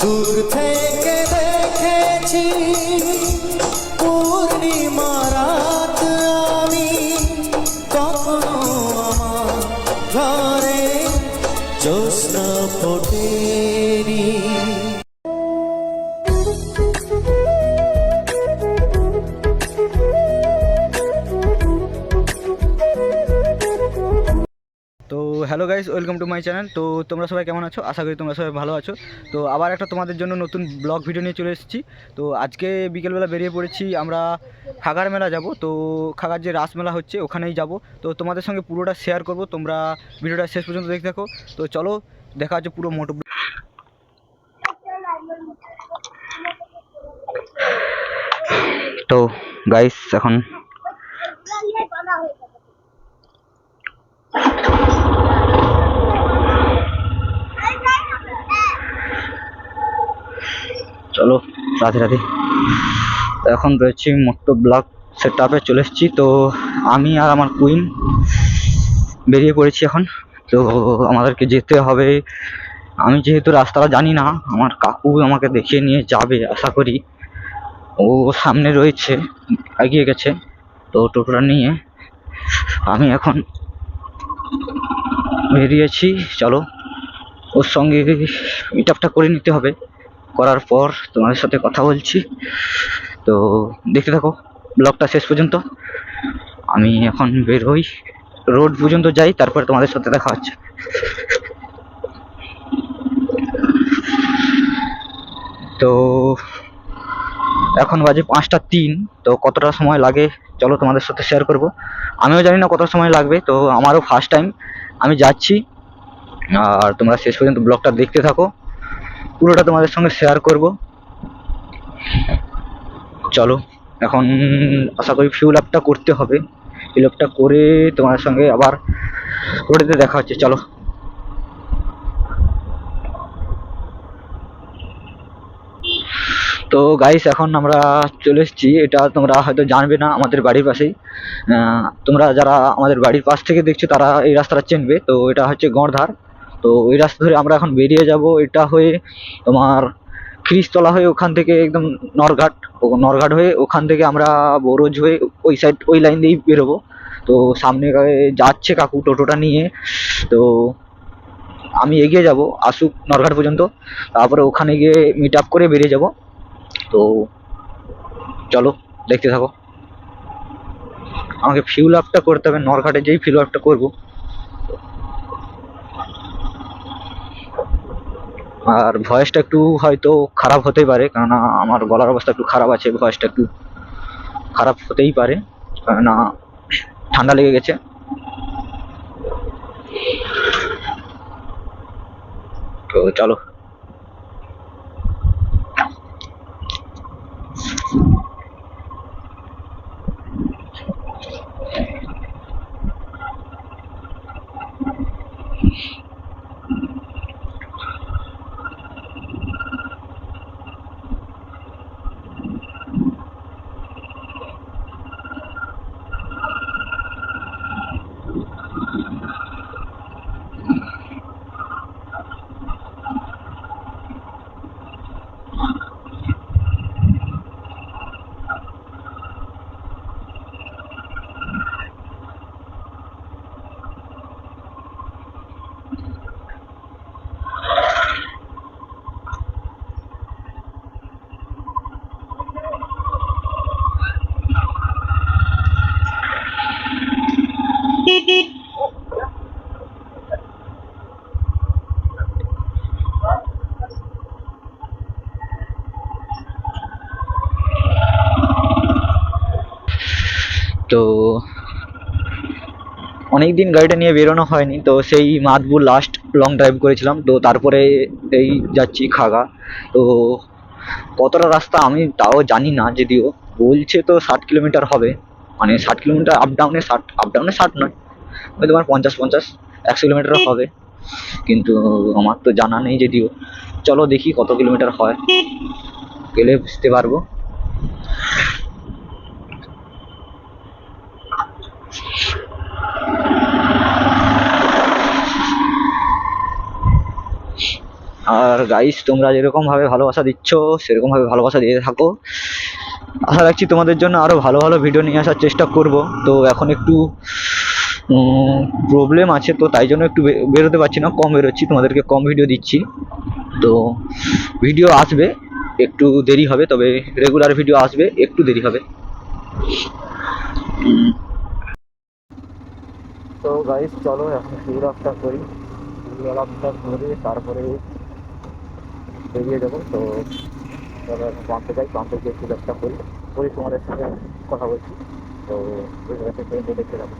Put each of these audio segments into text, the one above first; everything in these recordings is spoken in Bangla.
দূর থেকে দেখেছি পূর্ণিমা রাত আমি, কখনো আমার ঘরে জ্যোৎস্না ফোটেনি। তো hello guys, welcome to my channel. তো তোমরা সবাই কেমন আছো? আশা করি তোমরা সবাই ভালো আছো। তো আবার একটা তোমাদের জন্য নতুন ব্লগ ভিডিও নিয়ে চলে এসেছি। তো আজকে বিকেলবেলা বেরিয়ে পড়েছি, আমরা খাগার মেলা যাব। তো খাগার যে রাসমেলা হচ্ছে ওখানেই যাব। তো তোমাদের সঙ্গে পুরোটা শেয়ার করব, তোমরা ভিডিওটা শেষ পর্যন্ত দেখতে থাকো। তো চলো দেখা হচ্ছে পুরো মোটো। তো গাইস এখন চলো রাধে রাধে। এখন রয়েছি মোটো ব্লগ সেট আপে চলে এসেছি। তো আমি আর আমার কুইন বেরিয়ে পড়েছি এখন। তো আমাদেরকে যেতে হবে। আমি যেহেতু রাস্তাটা জানি না, আমার কাকু আমাকে দেখিয়ে নিয়ে যাবে আশা করি। ও সামনে রয়েছে, এগিয়ে গেছে। তো টোটোটা নিয়ে আমি এখন বেরিয়েছি। চলো ওর সঙ্গে মিট আপটা করে নিতে হবে, করার পর তোমাদের সাথে কথা বলছি। তো দেখতে থাকো ব্লগটা শেষ পর্যন্ত। আমি এখন বের হই, রোড পর্যন্ত যাই, তারপরে তোমাদের সাথে দেখা হচ্ছে। তো এখন বাজে 5টা 3। তো কতটা সময় লাগে চলো তোমাদের সাথে শেয়ার করব। আমিও জানি না কত সময় লাগবে, তো আমারও ফার্স্ট টাইম আমি যাচ্ছি। আর তোমরা শেষ পর্যন্ত ব্লগটা দেখতে থাকো, পুরোটা তোমাদের সঙ্গে শেয়ার করব। চলো এখন আশা করি ফিউল আপটা করতে হবে, ফিউল আপটা করে তোমাদের সঙ্গে আবার রোডেতে দেখা হচ্ছে। চলো। তো গাইস এখন আমরা চলে এসেছি, এটা তোমরা হয়তো জানবে না, আমাদের বাড়ির পাশেই। তোমরা যারা আমাদের বাড়ির পাশ থেকে দেখছো তারা এই রাস্তাটা চিনবে। তো এটা হচ্ছে গড়ধার। তো ওই রাস্তা ধরে আমরা এখন বেরিয়ে যাব। এটা হয়ে তোমার খ্রিস্তলা হয়ে ওখান থেকে একদম নরঘাট, নরঘাট হয়ে ওখান থেকে আমরা বরোজ হয়ে ওই সাইড ওই লাইন দিয়েই বেরোবো। তো সামনে যাচ্ছে কাকু টোটোটা নিয়ে। তো আমি এগিয়ে যাব আসুক নরঘাট পর্যন্ত, তারপরে ওখানে গিয়ে মিট আপ করে বেরিয়ে যাব। তো চলো দেখতে থাকো। আমাকে ফিউল আপটা করতে হবে, নরঘাটে যেই ফিউল আপটা করবো। আর ভয়েসটা একটু হয়তো খারাপ হতেই পারে, কেননা আমার গলার অবস্থা একটু খারাপ আছে, ভয়েসটা একটু খারাপ হতেই পারে, কেননা ঠান্ডা লেগে গেছে। তো চলো। তো অনেকদিন গাড়িটা নিয়ে বেরোনো হয়নি, তো সেই মাদবুর লাস্ট লং ড্রাইভ করেছিলাম। তো তারপরে এই যাচ্ছি খাগা। তো কতটা রাস্তা আমি তাও জানি না, যদিও বলছে তো 60 কিলোমিটার হবে, মানে 60 কিলোমিটার আপ ডাউনে 60, আপ ডাউনে 60 নয়, ওই তোমার 50-50-100 কিলোমিটার হবে, কিন্তু আমার তো জানা নেই যদিও। চলো দেখি কত কিলোমিটার হয়, গেলে বুঝতে পারবো। আর গাইস, তোমরা যেরকম ভাবে ভালোবাসা দিচ্ছ সেরকম ভাবে ভালোবাসা দিয়ে থাকো। আশা রাখছি তোমাদের জন্য আরো ভালো ভালো ভিডিও নিয়ে আসার চেষ্টা করব। তো এখন একটু প্রবলেম আছে, তো তাই জন্য একটু বেরোতে পারছি না, কম বেরোচ্ছি, তোমাদেরকে কম ভিডিও দিচ্ছি। তো ভিডিও আসবে, একটু দেরি হবে, তবে রেগুলার ভিডিও আসবে, একটু দেরি হবে। তো গাইস চলো এখন ফিউল আপটা করি, ফিউল আপটা করে তারপরে বেরিয়ে যাবো। তো চলো এখন পাম্পে যাই, পাম্পে গিয়ে ফিউল আপটা করি, তোমাদের সঙ্গে কথা বলছি। তো ট্রেনটা দেখতে যাবো।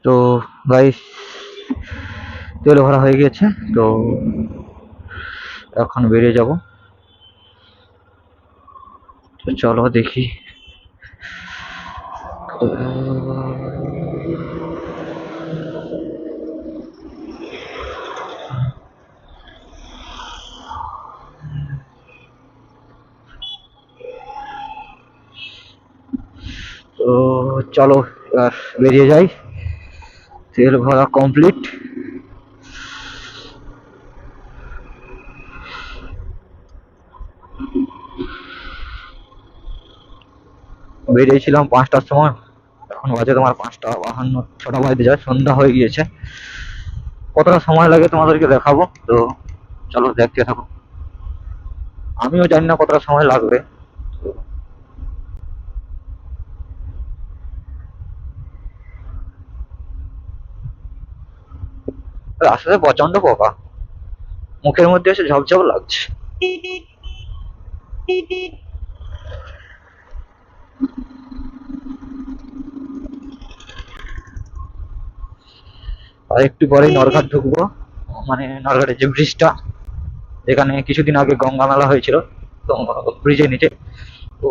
তো গাইস, তেল ভরা হয়ে গেছে, তো এখন বেরিয়ে যাব। তো চলো দেখি। তো চলো এবার বেরিয়ে যাই, তেল ভরা কমপ্লিট। বেরিয়েছিলাম 5টার সময়, এখন বাজে তোমার 5টা 52, 6টা বাজতে যায়, সন্ধ্যা হয়ে গিয়েছে। কতটা সময় লাগে তোমাদেরকে দেখাবো, তো চলো দেখতে থাকো। আমিও জানি না কতটা সময় লাগবে। রাস্তাতে প্রচন্ড পোকা, মুখের মধ্যে এসে ঝপঝপ লাগছে। আর একটু পরেই নরঘাট ঢুকবো, মানে নরঘাটের যে ব্রিজটা, যেখানে কিছুদিন আগে গঙ্গা মেলা হয়েছিল, তো ব্রিজের নিচে। তো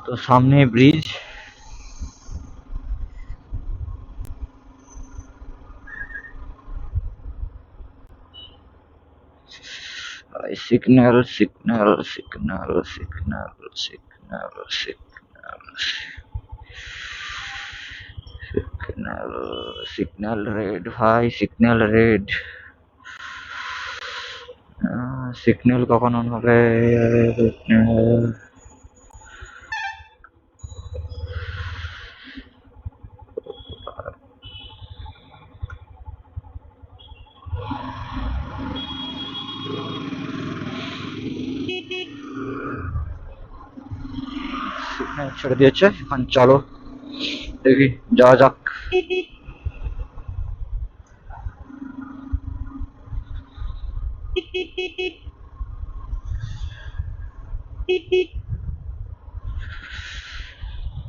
তো সামনে bridge, signal signal signal signal signal signal signal signal red ভাই, সিগন্যাল রেড। সিগন্যাল কখন অন হবে? সিগন্যাল ছেড়ে দিয়েছে, এখন চলো দেখি, যাওয়া যাক।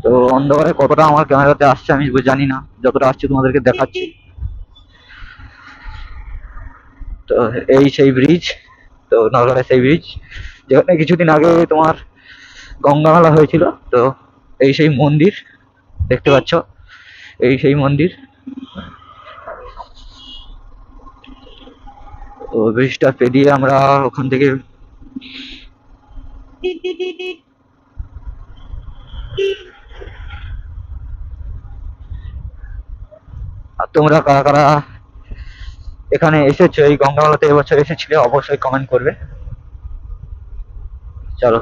তো অন্ধকারে কতটা আমার ক্যামেরাতে আসছে আমি জানি না, যতটা আসছে তোমাদেরকে দেখাচ্ছি। তো এই সেই ব্রিজ, তো নরঘাটের সেই ব্রিজ যেখানে কিছুদিন আগে তোমার গঙ্গা মেলা হয়েছিল। তো এই সেই মন্দির দেখতে পাচ্ছ, এই সেই মন্দির। তো ব্রিজটা পেরিয়ে আমরা ওখান থেকে আর তোমরা কারা কারা এখানে এসেছো, এই গঙ্গা মেলাতে এবছর এসেছিলে, অবশ্যই কমেন্ট করবে। চলো।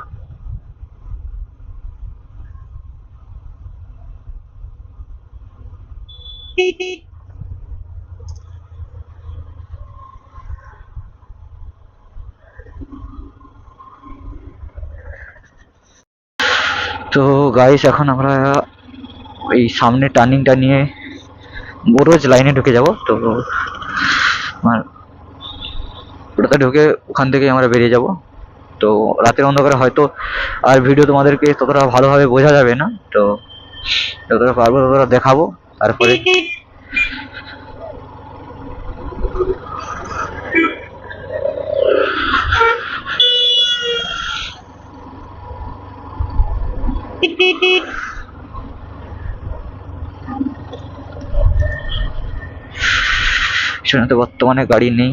তো গাইস এখন আমরা এই সামনে টার্নিংটা নিয়ে বরোজ লাইনে ঢুকে যাব। তো আমার ওটাতে ঢুকে ওখান থেকে আমরা বেরিয়ে যাব। তো রাতের অন্ধকারে হয়তো আর ভিডিও তোমাদেরকে ততটা ভালোভাবে বোঝা যাবে না, তো যতটা পারবো ততটা দেখাবো। তারপরে সেখানে তো বর্তমানে গাড়ি নেই।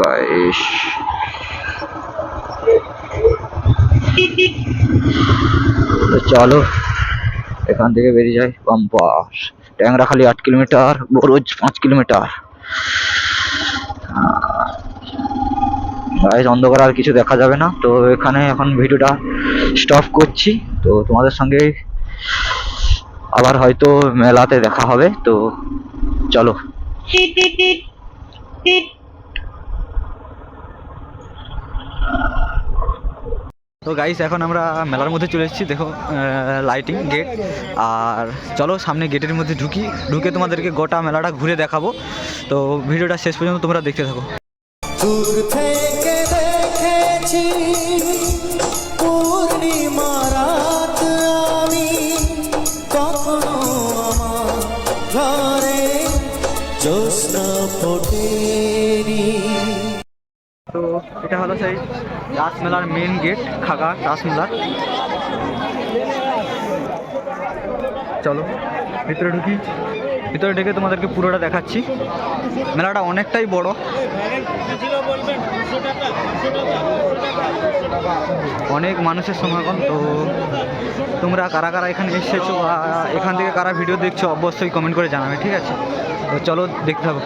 গাইস চলো এখান থেকে বেরিয়ে যাই। বাম্পার Tangrakhali 8 kilometre, Boroj 5 kilometre. Guys অন্ধকার আর কিছু দেখা যাবে না, তো এখানে এখন ভিডিওটা স্টপ করছি। তো তোমাদের সঙ্গে আবার হয়তো মেলাতে দেখা হবে, তো চলো। তো গাইস এখন আমরা মেলার মধ্যে চলে এসেছি। দেখো লাইটিং গেট, আর চলো সামনে গেটের মধ্যে ঢুকে তোমাদেরকে গোটা মেলাটা ঘুরে দেখাবো। তো ভিডিওটা শেষ পর্যন্ত তোমরা দেখতে থাকো। দূর থেকে দেখেছি পূর্ণিমা রাত আমি, কখনো আমার ঘরে জ্যোৎস্না ফোটেনি। তো এটা হলো সেই রাসমেলার মেন গেট, খাগা রাসমেলার। চলো ভিতরে ঢুকি। ভিতরে ঢুকে তোমাদেরকে পুরোটা দেখাচ্ছি। মেলাটা অনেকটাই বড়, অনেক মানুষের সমাগম। তো তোমরা কারা কারা এখানে এসেছো বা এখান থেকে কারা ভিডিও দেখছো অবশ্যই কমেন্ট করে জানাবে, ঠিক আছে? তো চলো দেখতে থাকো।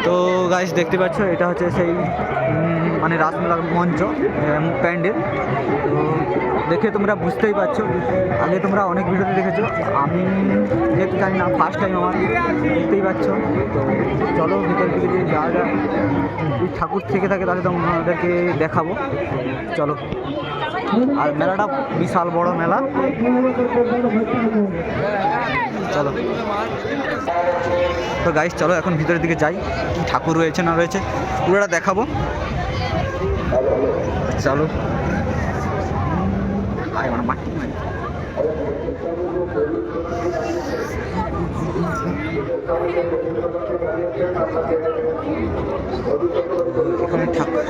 তো গাইস দেখতে পাচ্ছ এটা হচ্ছে সেই মানে রাসমেলার মঞ্চ, প্যান্ডেল। তো দেখে তোমরা বুঝতেই পারছো, আগে তোমরা অনেক ভিডিওতে দেখেছো, আমি যেহেতু জানি না ফার্স্ট টাইম আমার, দেখতেই পাচ্ছ। তো চলো ভিতর দিকে যদি যাওয়া যায়, যদি ঠাকুর থেকে থাকে তাহলে তোমাদেরকে দেখাবো। চলো। আর মেলাটা বিশাল বড় মেলা, চলো। তো গাইস চলো এখন ভিতরের দিকে যাই, কি ঠাকুর রয়েছে না রয়েছে পুরোটা দেখাবো। চলো। এখানে ঠাকুর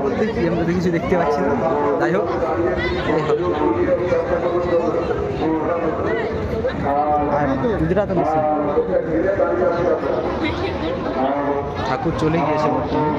বলতে কি আমরা কিছু দেখতে পাচ্ছি না, যাই হোক গুজরাট ঠাকুর চলে গিয়েছে বর্তমানে।